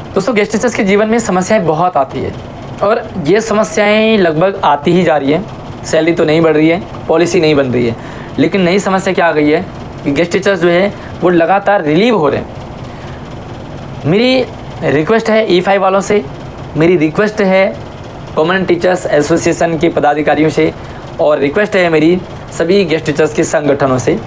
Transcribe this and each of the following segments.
दोस्तों guest teachers के जीवन में समस्याएं बहुत आती है और ये समस्याएं लगभग आती ही जा रही है। सैलरी तो नहीं बढ़ रही है, पॉलिसी नहीं बन रही है, लेकिन नई समस्या क्या आ गई है कि गेस्ट टीचर्स जो है वो लगातार रिलीव हो रहे हैं। मेरी रिक्वेस्ट है E5 वालों से, मेरी रिक्वेस्ट है परमानेंट टीचर्स एसोसिएशन के पदाधिकारियों से, और रिक्वेस्ट है मेरी सभी गेस्ट टीचर्स के संगठनों से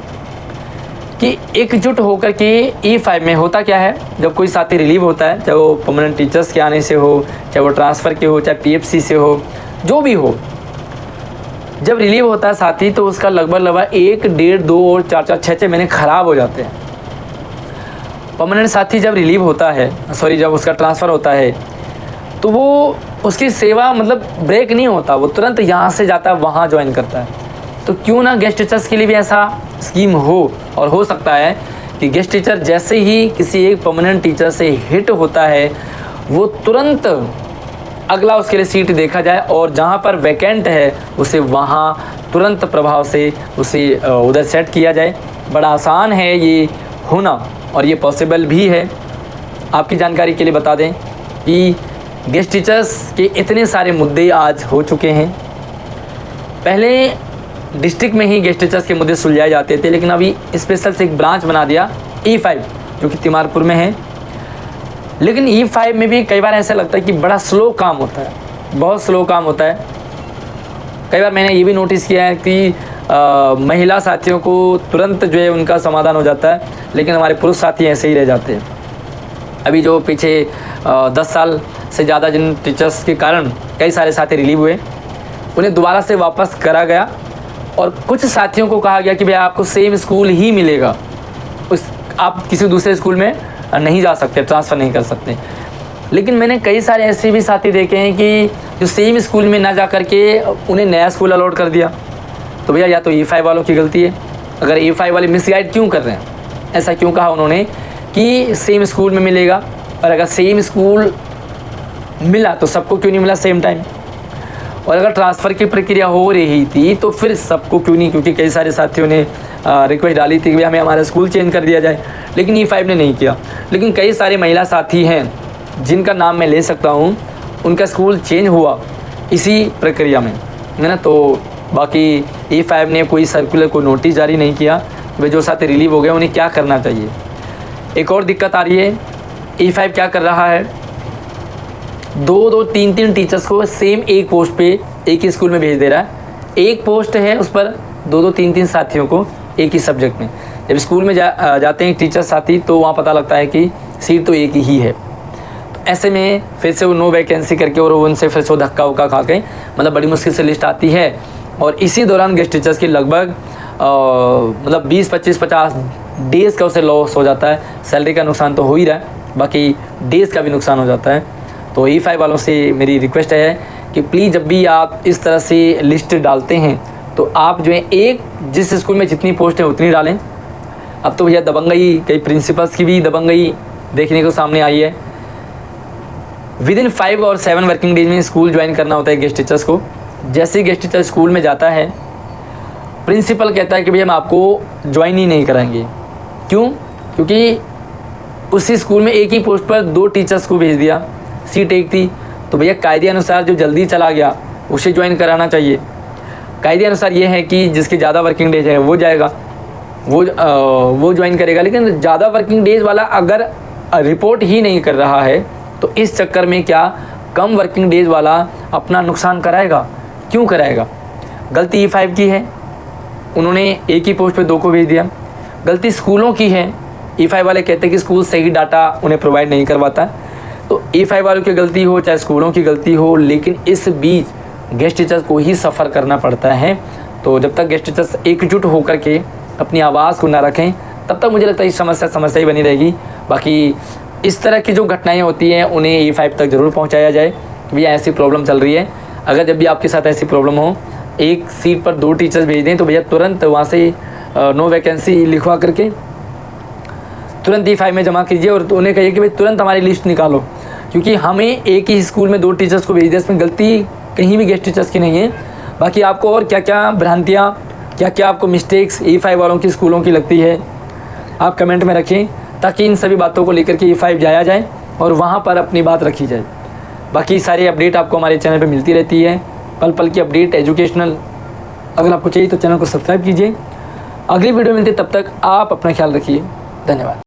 कि एकजुट होकर के E5 में होता क्या है, जब कोई साथी रिलीव होता है, चाहे वो परमानेंट टीचर्स के आने से हो, चाहे वो ट्रांसफ़र के हो, चाहे PFC से हो, जो भी हो, जब रिलीव होता है साथी तो उसका लगभग 1, 1.5, 2 और 4, 4, 6 महीने ख़राब हो जाते हैं। परमानेंट साथी जब रिलीव होता है, जब उसका ट्रांसफ़र होता है तो वो उसकी सेवा मतलब ब्रेक नहीं होता, वो तुरंत यहाँ से जाता है वहाँ ज्वाइन करता है। तो क्यों ना गेस्ट टीचर्स के लिए भी ऐसा स्कीम हो, और हो सकता है कि गेस्ट टीचर जैसे ही किसी एक परमानेंट टीचर से हिट होता है वो तुरंत अगला उसके लिए सीट देखा जाए और जहाँ पर वैकेंट है उसे वहाँ तुरंत प्रभाव से उसे उधर सेट किया जाए। बड़ा आसान है ये होना और ये पॉसिबल भी है। आपकी जानकारी के लिए बता दें कि गेस्ट टीचर्स के इतने सारे मुद्दे आज हो चुके हैं। पहले डिस्ट्रिक्ट में ही गेस्ट टीचर्स के मुद्दे सुलझाए जाते थे, लेकिन अभी स्पेशल से एक ब्रांच बना दिया E5 जो कि तिमारपुर में है। लेकिन E5 में भी कई बार ऐसा लगता है कि बड़ा स्लो काम होता है, बहुत स्लो काम होता है। कई बार मैंने ये भी नोटिस किया है कि महिला साथियों को तुरंत जो है उनका समाधान हो जाता है, लेकिन हमारे पुरुष साथी ऐसे ही रह जाते हैं। अभी जो पीछे 10 साल से ज़्यादा जिन टीचर्स के कारण कई सारे साथी रिलीव हुए, उन्हें दोबारा से वापस करा गया और कुछ साथियों को कहा गया कि भैया आपको सेम स्कूल ही मिलेगा, आप किसी दूसरे स्कूल में नहीं जा सकते, ट्रांसफ़र नहीं कर सकते। लेकिन मैंने कई सारे ऐसे भी साथी देखे हैं कि जो सेम स्कूल में ना जा कर के उन्हें नया स्कूल अलॉट कर दिया। तो भैया या तो E5 वालों की गलती है, अगर E5 वाले मिसगाइड क्यों कर रहे हैं, ऐसा क्यों कहा उन्होंने कि सेम स्कूल में मिलेगा, और अगर सेम स्कूल मिला तो सबको क्यों नहीं मिला सेम टाइम, और अगर ट्रांसफ़र की प्रक्रिया हो रही थी तो फिर सबको क्यों नहीं, क्योंकि कई सारे साथियों ने रिक्वेस्ट डाली थी कि भाई हमें हमारा स्कूल चेंज कर दिया जाए, लेकिन E5 ने नहीं किया। लेकिन कई सारे महिला साथी हैं जिनका नाम मैं ले सकता हूँ, उनका स्कूल चेंज हुआ इसी प्रक्रिया में, है ना। तो बाकी E5 ने कोई सर्कुलर, कोई नोटिस जारी नहीं किया कि जो साथी रिलीव हो गए उन्हें क्या करना चाहिए। एक और दिक्कत आ रही है, E5 क्या कर रहा है, 2-2, 3-3 टीचर्स को सेम एक पोस्ट पे एक ही स्कूल में भेज दे रहा है। एक पोस्ट है उस पर 2-2, 3-3 साथियों को एक ही सब्जेक्ट में। जब स्कूल में जाते हैं टीचर साथी तो वहाँ पता लगता है कि सीट तो एक ही है। तो ऐसे में फिर से वो नो वैकेंसी करके और उनसे फिर से धक्का उक्का खा के मतलब बड़ी मुश्किल से लिस्ट आती है, और इसी दौरान गेस्ट टीचर्स की लगभग मतलब 20, 25, 50 डेज़ का उसे लॉस हो जाता है। सैलरी का नुकसान तो हो ही रहा है, बाकी डेज़ का भी नुकसान हो जाता है। तो E5 वालों से मेरी रिक्वेस्ट है कि प्लीज़ जब भी आप इस तरह से लिस्ट डालते हैं तो आप जो है एक जिस स्कूल में जितनी पोस्ट है उतनी डालें। अब तो भैया दबंगई, कई प्रिंसिपल्स की भी दबंगई देखने को सामने आई है। विदिन 5 और 7 वर्किंग डेज में स्कूल ज्वाइन करना होता है गेस्ट टीचर्स को। जैसे ही गेस्ट टीचर स्कूल में जाता है, प्रिंसिपल कहता है कि भैया हम आपको ज्वाइन ही नहीं कराएंगे। क्यों? क्योंकि उसी स्कूल में एक ही पोस्ट पर 2 टीचर्स को भेज दिया, सीट एक थी, तो भैया कायदे अनुसार जो जल्दी चला गया उसे ज्वाइन कराना चाहिए। कायदे अनुसार ये है कि जिसके ज़्यादा वर्किंग डेज है वो जाएगा, वो ज्वाइन करेगा। लेकिन ज़्यादा वर्किंग डेज वाला अगर रिपोर्ट ही नहीं कर रहा है तो इस चक्कर में क्या कम वर्किंग डेज वाला अपना नुकसान कराएगा? क्यों कराएगा? गलती E5 की है, उन्होंने एक ही पोस्ट पे 2 को भेज दिया। गलती स्कूलों की है, E5 वाले कहते हैं कि स्कूल सही डाटा उन्हें प्रोवाइड नहीं करवाता। तो E5 वालों की गलती हो चाहे स्कूलों की गलती हो, लेकिन इस बीच गेस्ट टीचर्स को ही सफ़र करना पड़ता है। तो जब तक गेस्ट टीचर्स एकजुट होकर के अपनी आवाज़ को ना रखें तब तक मुझे लगता है इस समस्या ही बनी रहेगी। बाकी इस तरह की जो घटनाएं होती हैं उन्हें E5 तक ज़रूर पहुंचाया जाए कि भैया ऐसी प्रॉब्लम चल रही है। अगर जब भी आपके साथ ऐसी प्रॉब्लम हो, एक सीट पर 2 टीचर्स भेज दें तो भैया तुरंत वहाँ से नो वैकेंसी लिखवा करके तुरंत E5 में जमा कीजिए और उन्हें कहिए कि भाई तुरंत हमारी लिस्ट निकालो, क्योंकि हमें एक ही स्कूल में 2 टीचर्स को भेज दिया, इसमें गलती कहीं भी गेस्ट टीचर्स की नहीं है। बाकी आपको और क्या क्या भ्रांतियाँ, क्या क्या आपको मिस्टेक्स E5 वालों की स्कूलों की लगती है, आप कमेंट में रखें ताकि इन सभी बातों को लेकर के E5 जाया जाए और वहाँ पर अपनी बात रखी जाए। बाकी सारी अपडेट आपको हमारे चैनल पे मिलती रहती है, पल पल की अपडेट एजुकेशनल। अगर आपको चाहिए तो चैनल को सब्सक्राइब कीजिए। अगली वीडियो मिलती है, तब तक आप अपना ख्याल रखिए। धन्यवाद।